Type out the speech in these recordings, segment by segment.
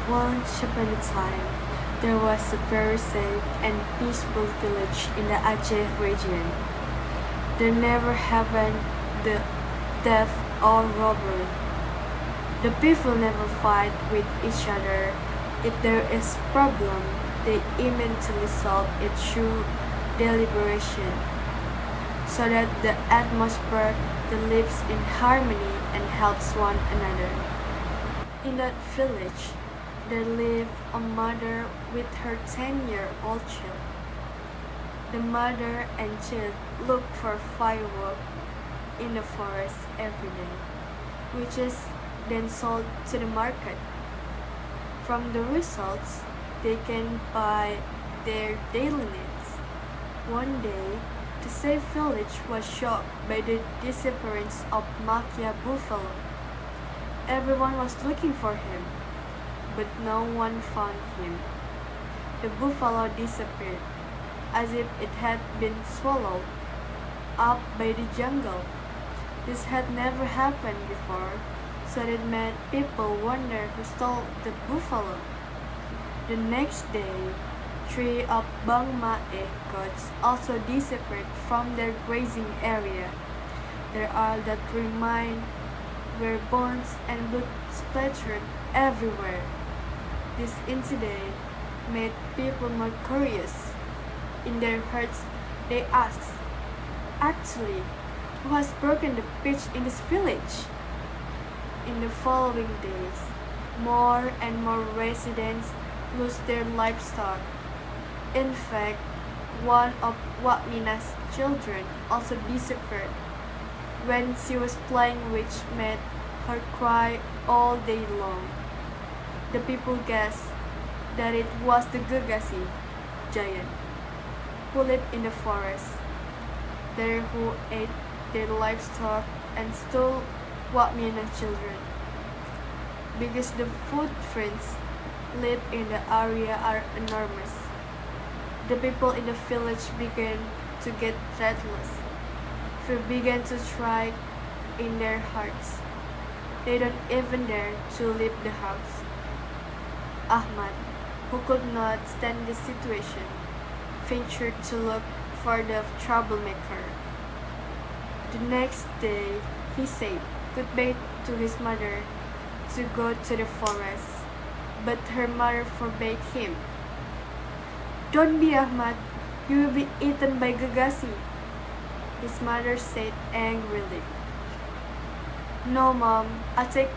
Once upon a time, there was a very safe and peaceful village in the Aceh region. There never happened the theft or robbery. The people never fight with each other. If there is problem, they immediately solve it through deliberation, so that the atmosphere that lives in harmony and helps one another. In that village, there lived a mother with her 10-year-old child. The mother and child looked for firewood in the forest every day, which is then sold to the market. From the results, they can buy their daily needs. One day, the safe village was shocked by the disappearance of Makia Buffalo. Everyone was looking for him, but no one found him. The buffalo disappeared, as if it had been swallowed up by the jungle. This had never happened before, so it made people wonder who stole the buffalo. The next day, 3 of Bang Mae goats also disappeared from their grazing area. There are that remain where bones and blood splattered everywhere. This incident made people more curious. In their hearts, they asked, "Actually, who has broken the pitch in this village?" In the following days, more and more residents lost their livestock. In fact, one of Wakmina's children also disappeared when she was playing, which made her cry all day long. The people guessed that it was the Geugasi giant who lived in the forest, there who ate their livestock and stole Wakmina's children. Because the footprints lived in the area are enormous, the people in the village began to get restless. Fear began to strike in their hearts. They don't even dare to leave the house. Ahmad, who could not stand the situation, ventured to look for the troublemaker. The next day, he said goodbye to his mother to go to the forest, but her mother forbade him. "Don't be Ahmad, you will be eaten by Geugasi," his mother said angrily. "No, Mom, I'll take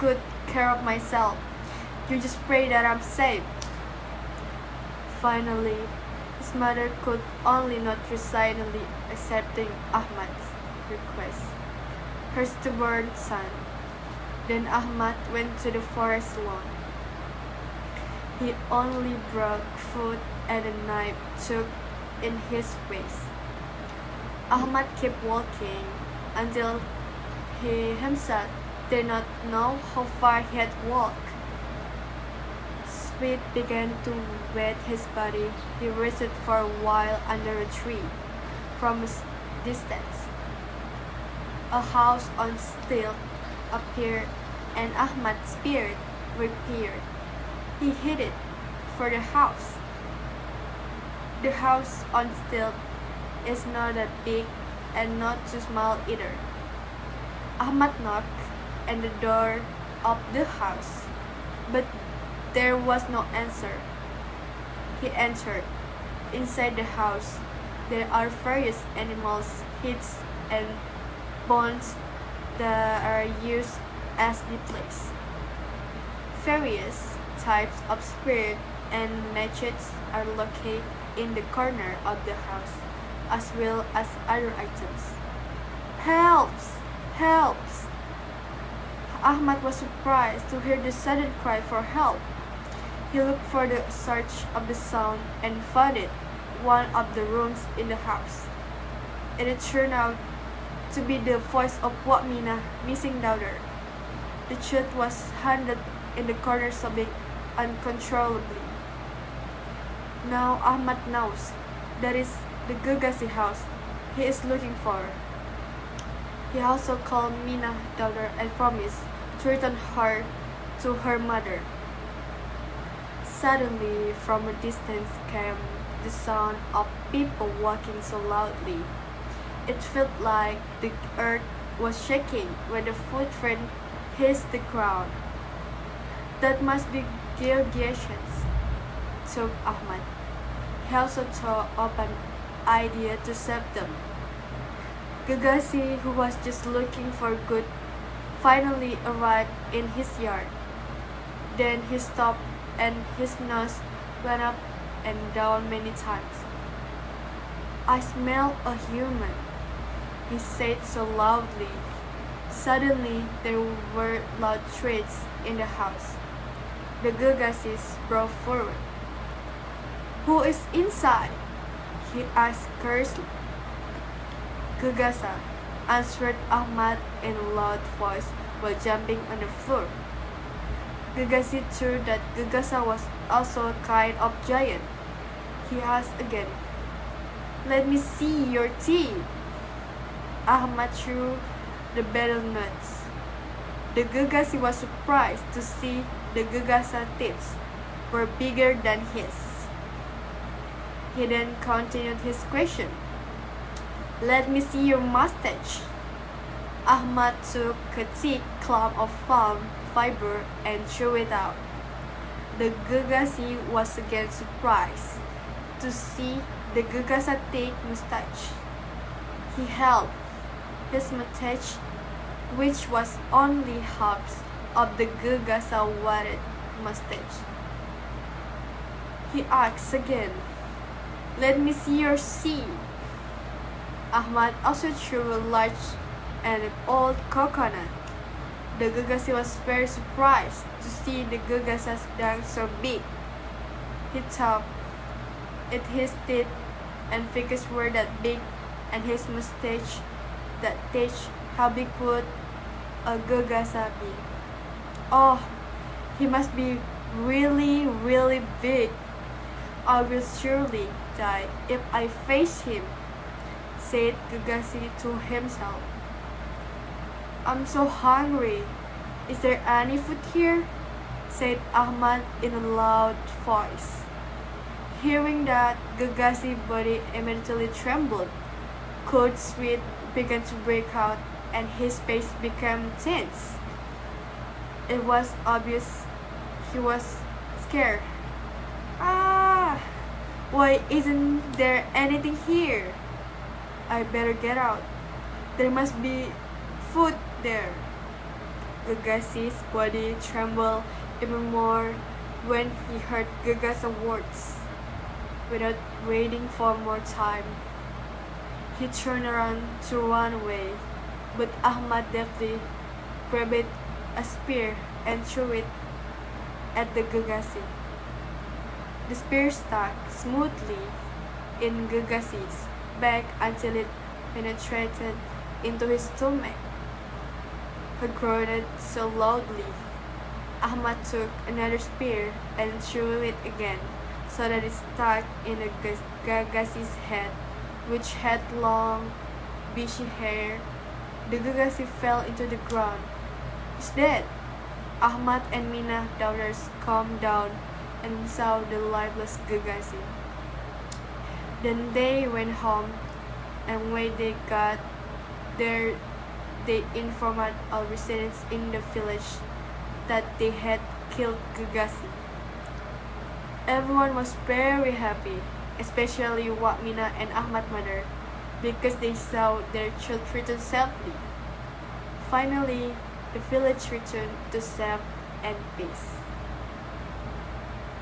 good care of myself. You just pray that I'm safe." Finally, his mother could only not resignedly accepting Ahmad's request, her stubborn son. Then Ahmad went to the forest alone. He only brought food and a knife tucked in his waist. Ahmad kept walking until he himself did not know how far he had walked. Sweat began to wet his body. He rested for a while under a tree. From a distance, a house on stilts appeared, and Ahmad's spirit reappeared. He headed for the house. The house on stilts is not that big and not too small either. Ahmad knocked at the door of the house, but there was no answer. He entered. Inside the house, there are various animals' heads and bones that are used as displays. Various types of spirits and matches are located in the corner of the house, as well as other items. "Helps! Helps!" Ahmad was surprised to hear the sudden cry for help. He looked for the source of the sound and found it one of the rooms in the house. It turned out to be the voice of Wakmina's missing daughter. The child was huddled in the corner sobbing uncontrollably. Now Ahmad knows that is the Geugasi house he is looking for. He also called Mina's daughter and promised to return her to her mother. Suddenly, from a distance came the sound of people walking so loudly. It felt like the earth was shaking when the footprint hit the ground. That must be Geugasians, thought Ahmad. He also thought of an idea to save them. Geugasi, who was just looking for good, finally arrived in his yard. Then he stopped and his nose went up and down many times. I smell a human, he said so loudly. Suddenly there were loud shrieks in the house. The Geugasi's brought forward. Who is inside? He asked curiously. Geugasa, answered Ahmad in a loud voice while jumping on the floor. Geugasi thought that Geugasa was also a kind of giant. He asked again, let me see your teeth. Ahmad threw the betel nuts. The Geugasi was surprised to see the Geugasa teeth were bigger than his. He then continued his question. Let me see your mustache. Ahmad took a thick clump of palm fiber and threw it out. The Geugasi was again surprised to see the Geugasa thick mustache. He held his mustache, which was only half of the Geugasa wanted mustache. He asked again, let me see your seed. Ahmad also threw a large and an old coconut. The Geugasi was very surprised to see the Geugasa's dang so big. He thought his teeth and fingers were that big and his mustache that thick. How big would a Geugasa be? Oh, he must be really, really big. I will surely die if I face him, said Geugasi to himself. I'm so hungry. Is there any food here? Said Ahmad in a loud voice. Hearing that, Geugasi's body immediately trembled. Cold sweat began to break out and his face became tense. It was obvious he was scared. Ah! Why isn't there anything here? I better get out. There must be food there. Geugasi's body trembled even more when he heard Geugasa's words. Without waiting for more time, he turned around to run away, but Ahmad deftly grabbed a spear and threw it at the Geugasi. The spear stuck smoothly in Geugasi's back until it penetrated into his stomach. He groaned so loudly. Ahmad took another spear and threw it again, so that it stuck in the Geugasi's head, which had long, bushy hair. The Geugasi fell into the ground. He's dead. Ahmad and Mina daughters calmed down and saw the lifeless Geugasi. Then they went home, and when they got there, they informed all residents in the village that they had killed Geugasi. Everyone was very happy, especially Mina and Ahmad's mother, because they saw their child return safely. Finally, the village returned to safe and peace.